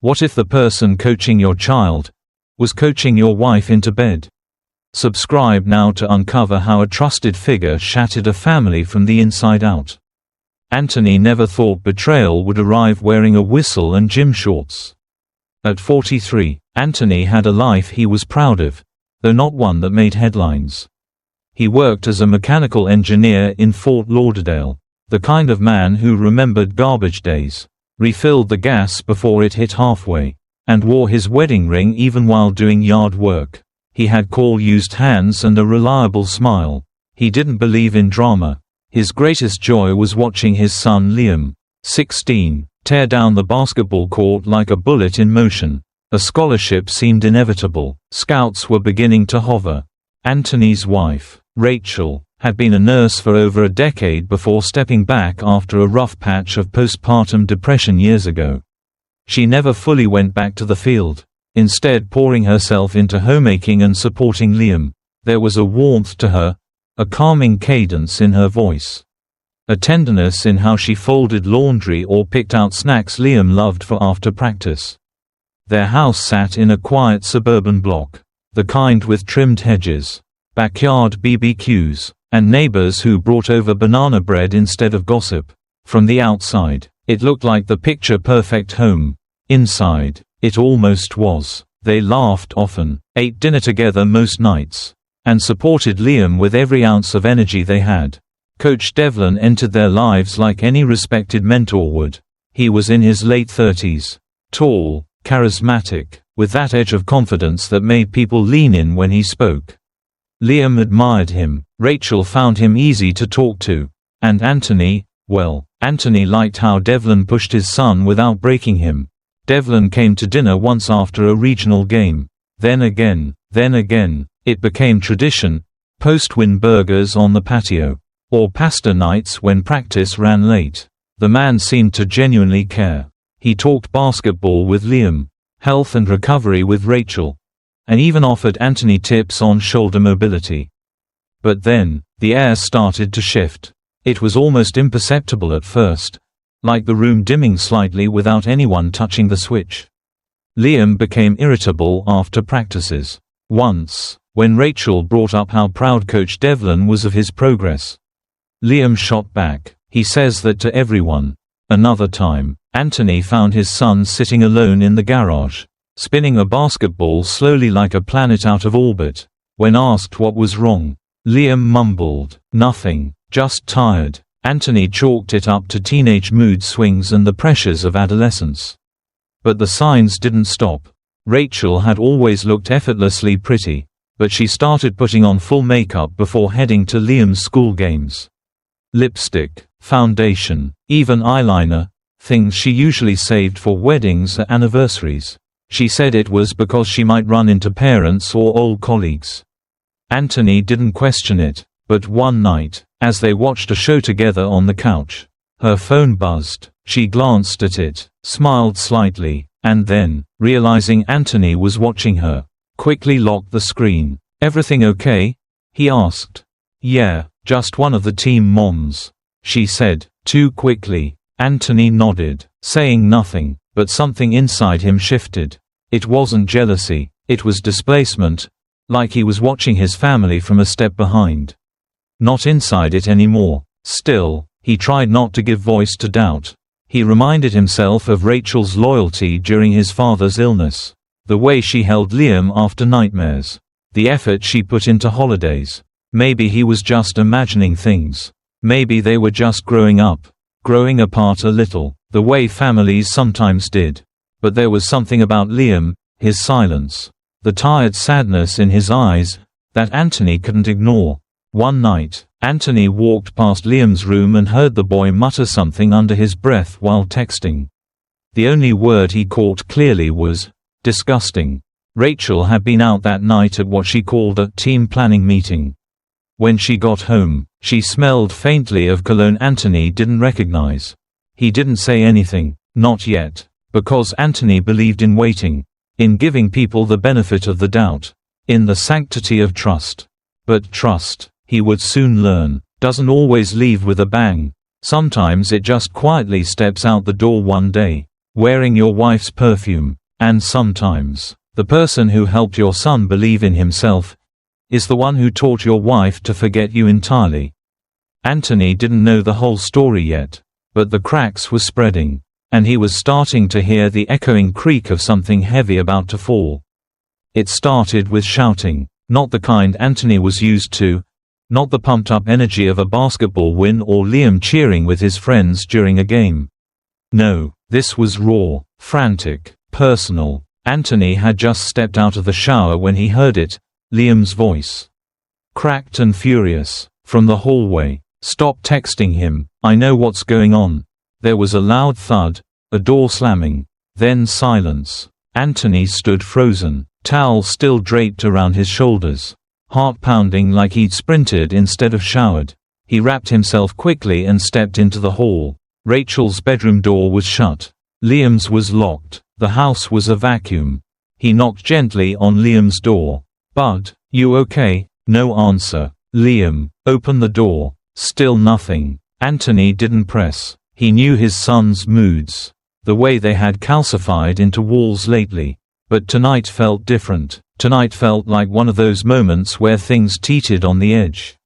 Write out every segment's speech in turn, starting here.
What if the person coaching your child was coaching your wife into bed? Subscribe now to uncover how a trusted figure shattered a family from the inside out. Anthony never thought betrayal would arrive wearing a whistle and gym shorts. At 43, Anthony had a life he was proud of, though not one that made headlines. He worked as a mechanical engineer in Fort Lauderdale, the kind of man who remembered garbage days, refilled the gas before it hit halfway, and wore his wedding ring even while doing yard work. He had call-used hands and a reliable smile. He didn't believe in drama. His greatest joy was watching his son Liam, 16, tear down the basketball court like a bullet in motion. A scholarship seemed inevitable. Scouts were beginning to hover. Anthony's wife, Rachel, had been a nurse for over a decade before stepping back after a rough patch of postpartum depression years ago. She never fully went back to the field, instead pouring herself into homemaking and supporting Liam. There was a warmth to her, a calming cadence in her voice, a tenderness in how she folded laundry or picked out snacks Liam loved for after practice. Their house sat in a quiet suburban block, the kind with trimmed hedges, backyard BBQs, and neighbors who brought over banana bread instead of gossip. From the outside, it looked like the picture-perfect home. Inside, it almost was. They laughed often, ate dinner together most nights, and supported Liam with every ounce of energy they had. Coach Devlin entered their lives like any respected mentor would. He was in his late 30s, tall, charismatic, with that edge of confidence that made people lean in when he spoke. Liam admired him, Rachel found him easy to talk to, and Anthony, well, Anthony liked how Devlin pushed his son without breaking him. Devlin came to dinner once after a regional game. Then again, it became tradition, post-win burgers on the patio, or pasta nights when practice ran late. The man seemed to genuinely care. He talked basketball with Liam, health and recovery with Rachel, and even offered Anthony tips on shoulder mobility. But then, the air started to shift. It was almost imperceptible at first, like the room dimming slightly without anyone touching the switch. Liam became irritable after practices. Once, when Rachel brought up how proud Coach Devlin was of his progress, Liam shot back, "He says that to everyone." Another time, Anthony found his son sitting alone in the garage, spinning a basketball slowly like a planet out of orbit. When asked what was wrong, Liam mumbled, "Nothing, just tired." Anthony chalked it up to teenage mood swings and the pressures of adolescence. But the signs didn't stop. Rachel had always looked effortlessly pretty, but she started putting on full makeup before heading to Liam's school games. Lipstick, foundation, even eyeliner, things she usually saved for weddings or anniversaries. She said it was because she might run into parents or old colleagues. Anthony didn't question it, but one night, as they watched a show together on the couch, her phone buzzed. She glanced at it, smiled slightly, and then, realizing Anthony was watching her, quickly locked the screen. "Everything okay?" he asked. "Yeah, just one of the team moms," she said, too quickly. Anthony nodded, saying nothing, but something inside him shifted. It wasn't jealousy, it was displacement, like he was watching his family from a step behind. Not inside it anymore. Still, he tried not to give voice to doubt. He reminded himself of Rachel's loyalty during his father's illness, the way she held Liam after nightmares, the effort she put into holidays. Maybe he was just imagining things. Maybe they were just growing apart a little, the way families sometimes did. But there was something about Liam, his silence, the tired sadness in his eyes, that Anthony couldn't ignore. One night, Anthony walked past Liam's room and heard the boy mutter something under his breath while texting. The only word he caught clearly was, "disgusting." Rachel had been out that night at what she called a team planning meeting. When she got home, she smelled faintly of cologne Anthony didn't recognize. He didn't say anything, not yet, because Anthony believed in waiting, in giving people the benefit of the doubt, in the sanctity of trust. But trust, he would soon learn, doesn't always leave with a bang. Sometimes it just quietly steps out the door one day. wearing your wife's perfume, and sometimes, the person who helped your son believe in himself is the one who taught your wife to forget you entirely. Anthony didn't know the whole story yet, but the cracks were spreading, and he was starting to hear the echoing creak of something heavy about to fall. It started with shouting, not the kind Anthony was used to, not the pumped-up energy of a basketball win or Liam cheering with his friends during a game. No, this was raw, frantic, personal. Anthony had just stepped out of the shower when he heard it, Liam's voice. Cracked and furious, from the hallway. "Stop texting him, I know what's going on." There was a loud thud, a door slamming, then silence. Anthony stood frozen, towel still draped around his shoulders, heart pounding like he'd sprinted instead of showered. He wrapped himself quickly and stepped into the hall. Rachel's bedroom door was shut. Liam's was locked. The house was a vacuum. He knocked gently on Liam's door. "Bud, you okay?" No answer. "Liam, open the door." Still nothing. Anthony didn't press. He knew his son's moods, the way they had calcified into walls lately. But tonight felt different. Tonight felt like one of those moments where things teetered on the edge.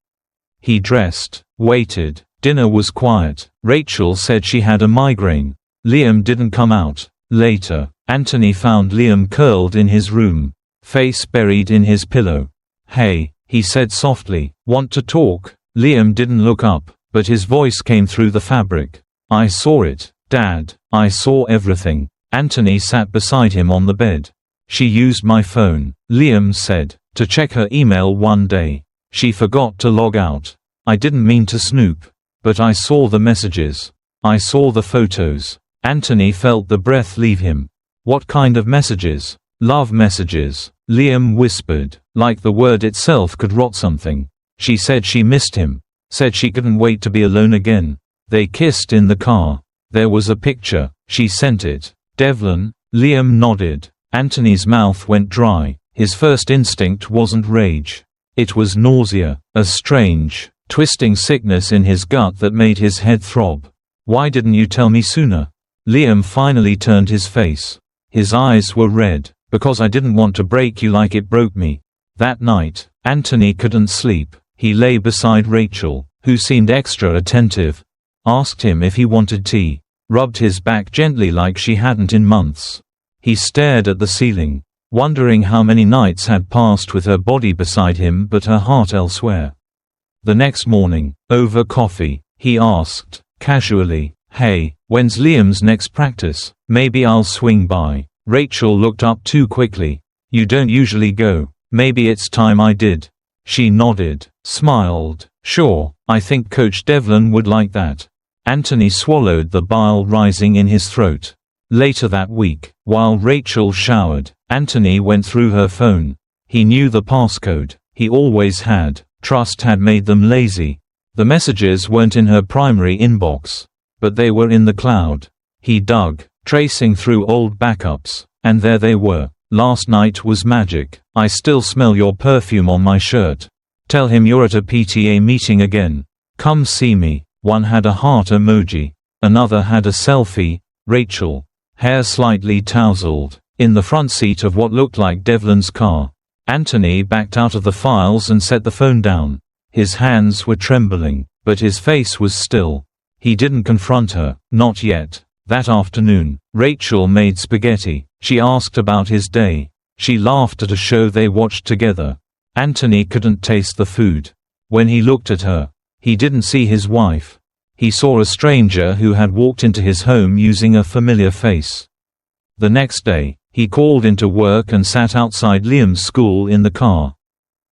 He dressed, waited. Dinner was quiet. Rachel said she had a migraine. Liam didn't come out. Later, Anthony found Liam curled in his room, face buried in his pillow. "Hey," he said softly, "want to talk?" Liam didn't look up, but his voice came through the fabric. "I saw it, Dad. I saw everything." Anthony sat beside him on the bed. "She used my phone," Liam said, "to check her email one day. She forgot to log out. I didn't mean to snoop. But I saw the messages. I saw the photos." Anthony felt the breath leave him. "What kind of messages?" "Love messages," Liam whispered, like the word itself could rot something. "She said she missed him. Said she couldn't wait to be alone again." They kissed in the car. There was a picture. She sent it. "Devlin?" Liam nodded. Anthony's mouth went dry. His first instinct wasn't rage. It was nausea, a strange, twisting sickness in his gut that made his head throb. "Why didn't you tell me sooner?" Liam finally turned his face. His eyes were red. "Because I didn't want to break you like it broke me." That night, Anthony couldn't sleep. He lay beside Rachel, who seemed extra attentive, asked him if he wanted tea, rubbed his back gently like she hadn't in months. He stared at the ceiling, wondering how many nights had passed with her body beside him but her heart elsewhere. The next morning, over coffee, he asked, casually, "Hey, when's Liam's next practice? Maybe I'll swing by." Rachel looked up too quickly. "You don't usually go. Maybe it's time I did." She nodded, smiled. "Sure, I think Coach Devlin would like that." Anthony swallowed the bile rising in his throat. Later that week, while Rachel showered, Anthony went through her phone. He knew the passcode. He always had. Trust had made them lazy. The messages weren't in her primary inbox, but they were in the cloud. He dug, tracing through old backups, and there they were. "Last night was magic. I still smell your perfume on my shirt. Tell him you're at a PTA meeting again. Come see me." One had a heart emoji. Another had a selfie. Rachel, hair slightly tousled, in the front seat of what looked like Devlin's car. Anthony backed out of the files and set the phone down. His hands were trembling, but his face was still. He didn't confront her, not yet. That afternoon, Rachel made spaghetti. She asked about his day. She laughed at a show they watched together. Anthony couldn't taste the food. When he looked at her, he didn't see his wife. He saw a stranger who had walked into his home using a familiar face. The next day, he called into work and sat outside Liam's school in the car.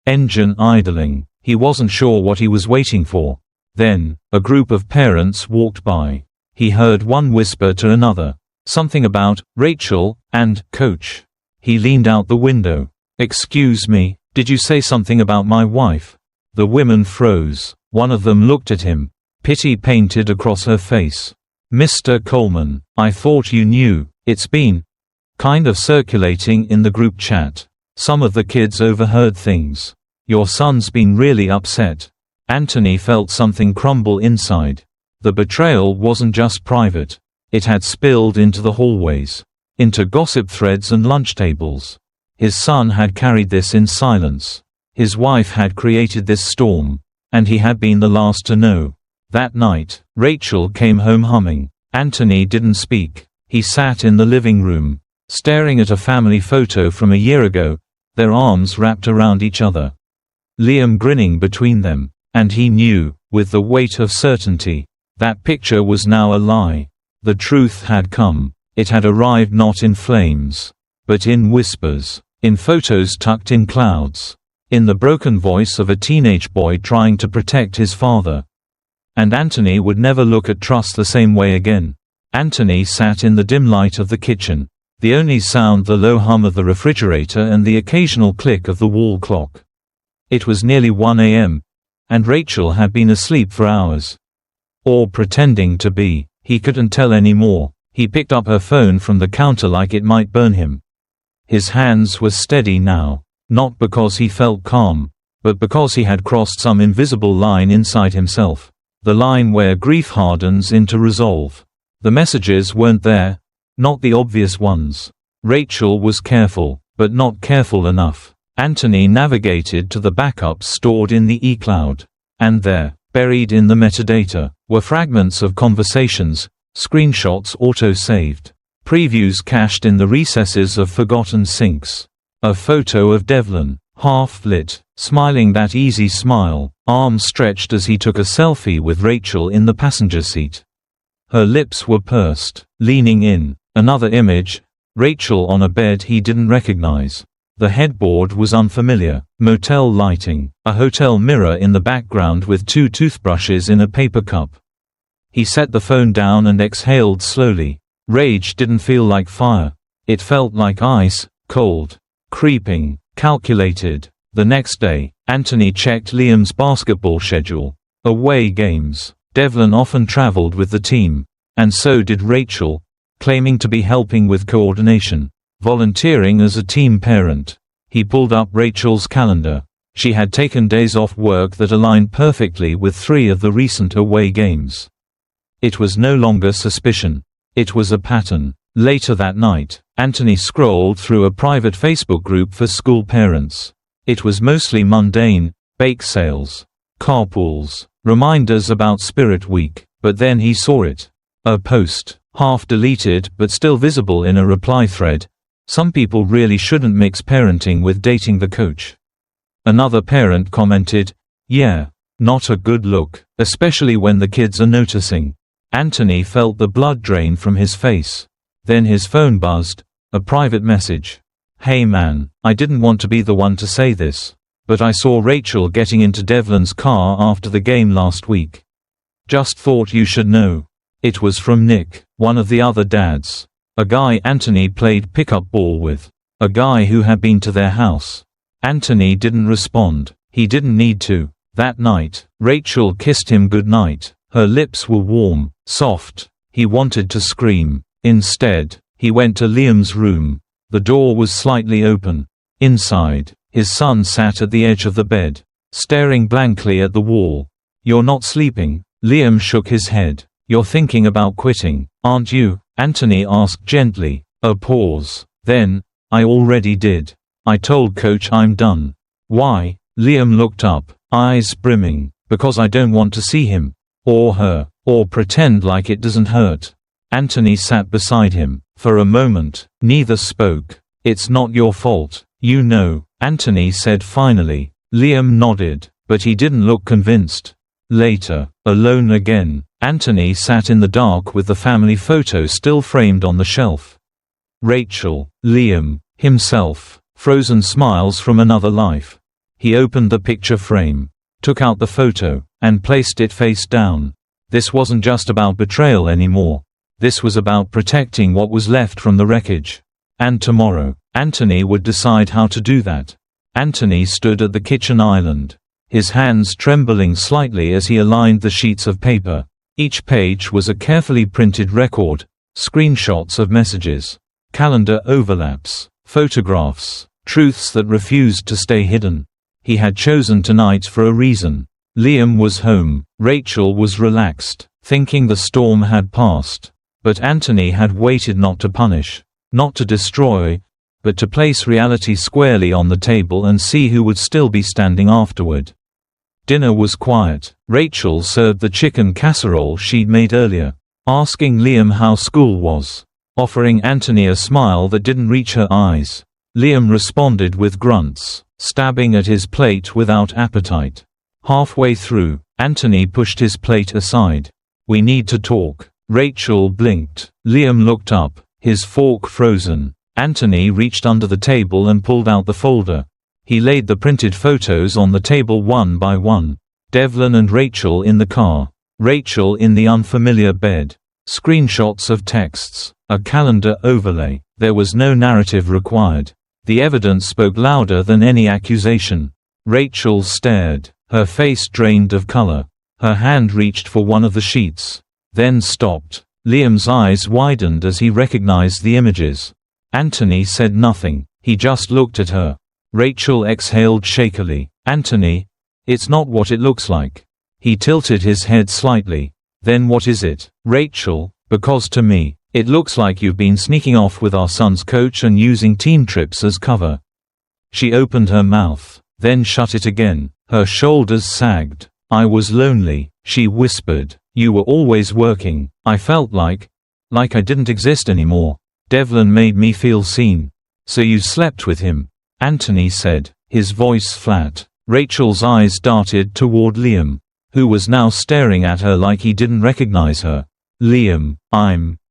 Engine idling. He wasn't sure what he was waiting for. Then, a group of parents walked by. He heard one whisper to another. Something about Rachel and Coach. He leaned out the window. "Excuse me, did you say something about my wife?" The women froze. One of them looked at him. Pity painted across her face. "Mr. Coleman, I thought you knew. It's been kind of circulating in the group chat. Some of the kids overheard things. Your son's been really upset." Anthony felt something crumble inside. The betrayal wasn't just private. It had spilled into the hallways, into gossip threads and lunch tables. His son had carried this in silence. His wife had created this storm, and he had been the last to know. That night, Rachel came home humming. Anthony didn't speak. He sat in the living room, staring at a family photo from a year ago, their arms wrapped around each other. Liam grinning between them, and he knew, with the weight of certainty, that picture was now a lie. The truth had come. It had arrived not in flames, but in whispers, in photos tucked in clouds, in the broken voice of a teenage boy trying to protect his father. And Anthony would never look at trust the same way again. Anthony sat in the dim light of the kitchen, the only sound the low hum of the refrigerator and the occasional click of the wall clock. It was nearly 1 a.m., and Rachel had been asleep for hours. Or pretending to be. He couldn't tell anymore. He picked up her phone from the counter like it might burn him. His hands were steady now, not because he felt calm, but because he had crossed some invisible line inside himself. The line where grief hardens into resolve. The messages weren't there, not the obvious ones. Rachel was careful, but not careful enough. Anthony navigated to the backups stored in the eCloud. And there, buried in the metadata, were fragments of conversations, screenshots auto-saved, previews cached in the recesses of forgotten syncs. A photo of Devlin, half-lit, smiling that easy smile, arms stretched as he took a selfie with Rachel in the passenger seat. Her lips were pursed, leaning in. Another image, Rachel on a bed he didn't recognize. The headboard was unfamiliar. Motel lighting, a hotel mirror in the background with 2 toothbrushes in a paper cup. He set the phone down and exhaled slowly. Rage didn't feel like fire. It felt like ice, cold, creeping, calculated. The next day, Anthony checked Liam's basketball schedule. Away games. Devlin often traveled with the team. And so did Rachel, claiming to be helping with coordination, volunteering as a team parent. He pulled up Rachel's calendar. She had taken days off work that aligned perfectly with 3 of the recent away games. It was no longer suspicion. It was a pattern. Later that night, Anthony scrolled through a private Facebook group for school parents. It was mostly mundane: bake sales, carpools, reminders about Spirit Week. But then he saw it. A post, half deleted but still visible in a reply thread. Some people really shouldn't mix parenting with dating the coach. Another parent commented, "Yeah, not a good look, especially when the kids are noticing." Anthony felt the blood drain from his face. Then his phone buzzed, a private message. "Hey man, I didn't want to be the one to say this, but I saw Rachel getting into Devlin's car after the game last week. Just thought you should know." It was from Nick, one of the other dads. A guy Anthony played pickup ball with. A guy who had been to their house. Anthony didn't respond. He didn't need to. That night, Rachel kissed him goodnight. Her lips were warm, soft. He wanted to scream. Instead, he went to Liam's room. The door was slightly open. Inside, his son sat at the edge of the bed, staring blankly at the wall. "You're not sleeping?" Liam shook his head. "You're thinking about quitting, aren't you?" Anthony asked gently. A pause. Then, "I already did. I told Coach I'm done." "Why?" Liam looked up, eyes brimming. "Because I don't want to see him. Or her. Or pretend like it doesn't hurt." Anthony sat beside him. For a moment, neither spoke. "It's not your fault, you know," Anthony said finally. Liam nodded, but he didn't look convinced. Later, alone again, Anthony sat in the dark with the family photo still framed on the shelf. Rachel, Liam, himself, frozen smiles from another life. He opened the picture frame, took out the photo, and placed it face down. This wasn't just about betrayal anymore. This was about protecting what was left from the wreckage. And tomorrow, Anthony would decide how to do that. Anthony stood at the kitchen island, his hands trembling slightly as he aligned the sheets of paper. Each page was a carefully printed record, screenshots of messages, calendar overlaps, photographs, truths that refused to stay hidden. He had chosen tonight for a reason. Liam was home. Rachel was relaxed, thinking the storm had passed. But Anthony had waited not to punish, not to destroy, but to place reality squarely on the table and see who would still be standing afterward. Dinner was quiet. Rachel served the chicken casserole she'd made earlier, asking Liam how school was, offering Anthony a smile that didn't reach her eyes. Liam responded with grunts, stabbing at his plate without appetite. Halfway through, Anthony pushed his plate aside. "We need to talk." Rachel blinked. Liam looked up, his fork frozen. Anthony reached under the table and pulled out the folder. He laid the printed photos on the table one by one. Devlin and Rachel in the car. Rachel in the unfamiliar bed. Screenshots of texts. A calendar overlay. There was no narrative required. The evidence spoke louder than any accusation. Rachel stared, her face drained of color. Her hand reached for one of the sheets, then stopped. Liam's eyes widened as he recognized the images. Anthony said nothing. He just looked at her. Rachel exhaled shakily. "Anthony, it's not what it looks like." He tilted his head slightly. "Then what is it?" "Rachel, because to me, it looks like you've been sneaking off with our son's coach and using team trips as cover." She opened her mouth, then shut it again. Her shoulders sagged. "I was lonely," she whispered. "You were always working. I felt like I didn't exist anymore. Devlin made me feel seen." "So you slept with him?" Anthony said, his voice flat. Rachel's eyes darted toward Liam, who was now staring at her like he didn't recognize her. "Liam,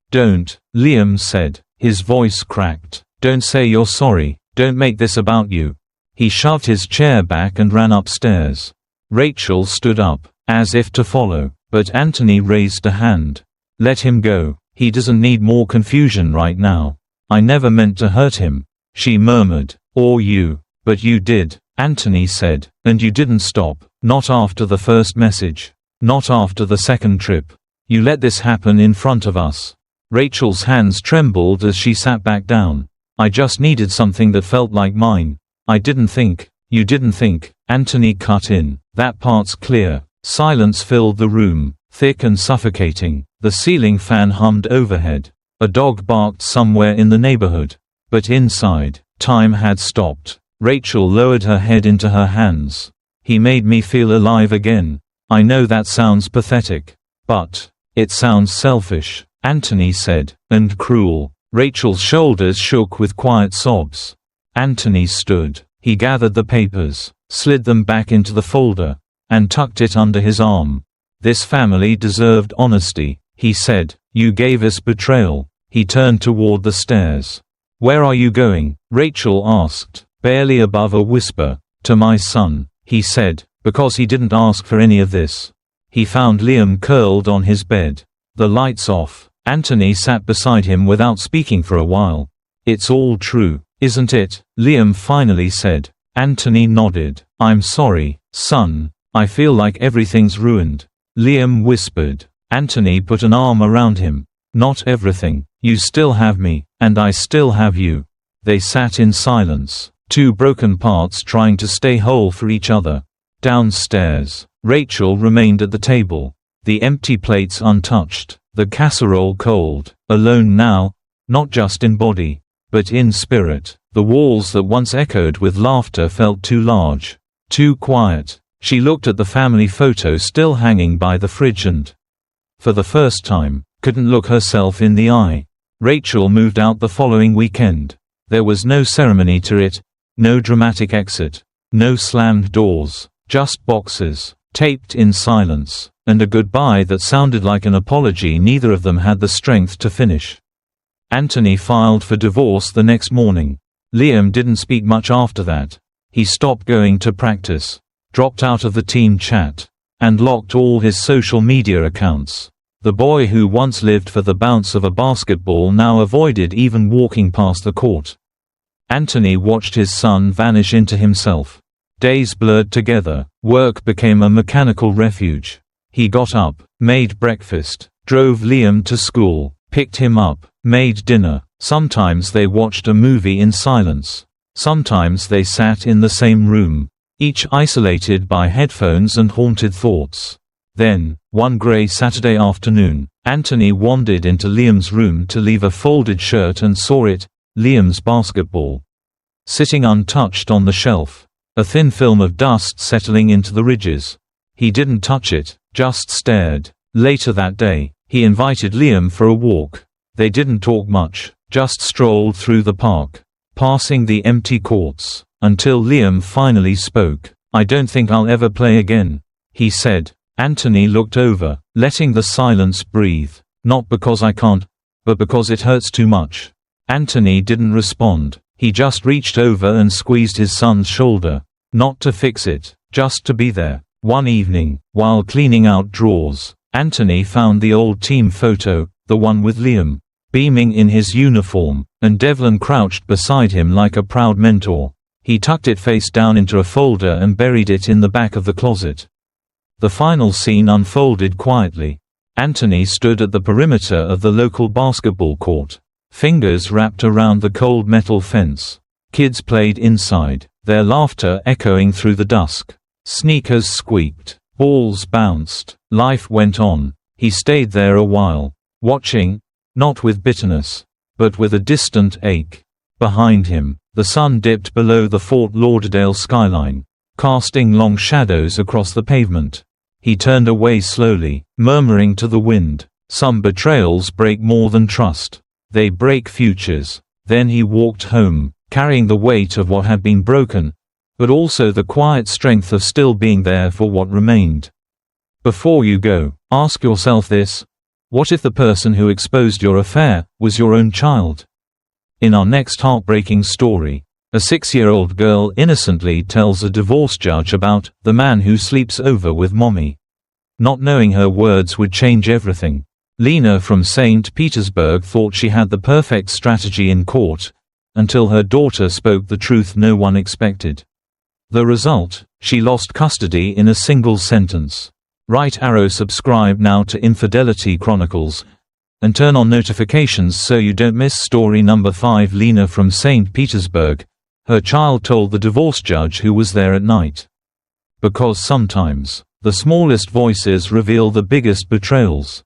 don't," Liam said, his voice cracked. "Don't say you're sorry, don't make this about you." He shoved his chair back and ran upstairs. Rachel stood up, as if to follow, but Anthony raised a hand. "Let him go. He doesn't need more confusion right now. I never meant to hurt him," she murmured. "Or you." "But you did," Anthony said, "and you didn't stop. Not after the first message. Not after the second trip. You let this happen in front of us." Rachel's hands trembled as she sat back down. "I just needed something that felt like mine. I didn't think." "You didn't think," Anthony cut in. "That part's clear." Silence filled the room, thick and suffocating. The ceiling fan hummed overhead. A dog barked somewhere in the neighborhood. But inside, time had stopped. Rachel lowered her head into her hands. "He made me feel alive again. I know that sounds pathetic. But it sounds selfish," Anthony said, "and cruel." Rachel's shoulders shook with quiet sobs. Anthony stood. He gathered the papers, slid them back into the folder, and tucked it under his arm. "This family deserved honesty," he said. "You gave us betrayal." He turned toward the stairs. "Where are you going?" Rachel asked, barely above a whisper. "To my son," he said, because he didn't ask for any of this. He found Liam curled on his bed. The lights off. Anthony sat beside him without speaking for a while. "It's all true, isn't it?" Liam finally said. Anthony nodded. "I'm sorry, son. I feel like everything's ruined." Liam whispered. Anthony put an arm around him. "Not everything. You still have me, and I still have you." They sat in silence, two broken parts trying to stay whole for each other. Downstairs, Rachel remained at the table, the empty plates untouched, the casserole cold, alone now, not just in body, but in spirit. The walls that once echoed with laughter felt too large, too quiet. She looked at the family photo still hanging by the fridge and, for the first time, couldn't look herself in the eye. Rachel moved out the following weekend. There was no ceremony to it, no dramatic exit, no slammed doors, just boxes, taped in silence, and a goodbye that sounded like an apology neither of them had the strength to finish. Anthony filed for divorce the next morning. Liam didn't speak much after that. He stopped going to practice, dropped out of the team chat, and locked all his social media accounts. The boy who once lived for the bounce of a basketball now avoided even walking past the court. Anthony watched his son vanish into himself. Days blurred together. Work became a mechanical refuge. He got up, made breakfast, drove Liam to school, picked him up, made dinner. Sometimes they watched a movie in silence. Sometimes they sat in the same room, each isolated by headphones and haunted thoughts. Then, one gray Saturday afternoon, Anthony wandered into Liam's room to leave a folded shirt and saw it, Liam's basketball, sitting untouched on the shelf. A thin film of dust settling into the ridges. He didn't touch it, just stared. Later that day, he invited Liam for a walk. They didn't talk much, just strolled through the park, passing the empty courts, until Liam finally spoke. "I don't think I'll ever play again," he said. Anthony looked over, letting the silence breathe. "Not because I can't, but because it hurts too much." Anthony didn't respond. He just reached over and squeezed his son's shoulder. Not to fix it, just to be there. One evening, while cleaning out drawers, Anthony found the old team photo, the one with Liam, beaming in his uniform, and Devlin crouched beside him like a proud mentor. He tucked it face down into a folder and buried it in the back of the closet. The final scene unfolded quietly. Anthony stood at the perimeter of the local basketball court, fingers wrapped around the cold metal fence. Kids played inside, their laughter echoing through the dusk. Sneakers squeaked, balls bounced, life went on. He stayed there a while, watching, not with bitterness, but with a distant ache. Behind him, the sun dipped below the Fort Lauderdale skyline, casting long shadows across the pavement. He turned away slowly, murmuring to the wind, "Some betrayals break more than trust. They break futures." Then he walked home, carrying the weight of what had been broken, but also the quiet strength of still being there for what remained. Before you go, ask yourself this: what if the person who exposed your affair was your own child? In our next heartbreaking story, a 6-year-old girl innocently tells a divorce judge about the man who sleeps over with mommy. Not knowing her words would change everything. Lena from St. Petersburg thought she had the perfect strategy in court, until her daughter spoke the truth no one expected. The result: she lost custody in a single sentence. Right arrow subscribe now to Infidelity Chronicles, and turn on notifications so you don't miss story number 5. Lena from St. Petersburg. Her child told the divorce judge who was there at night. Because sometimes, the smallest voices reveal the biggest betrayals.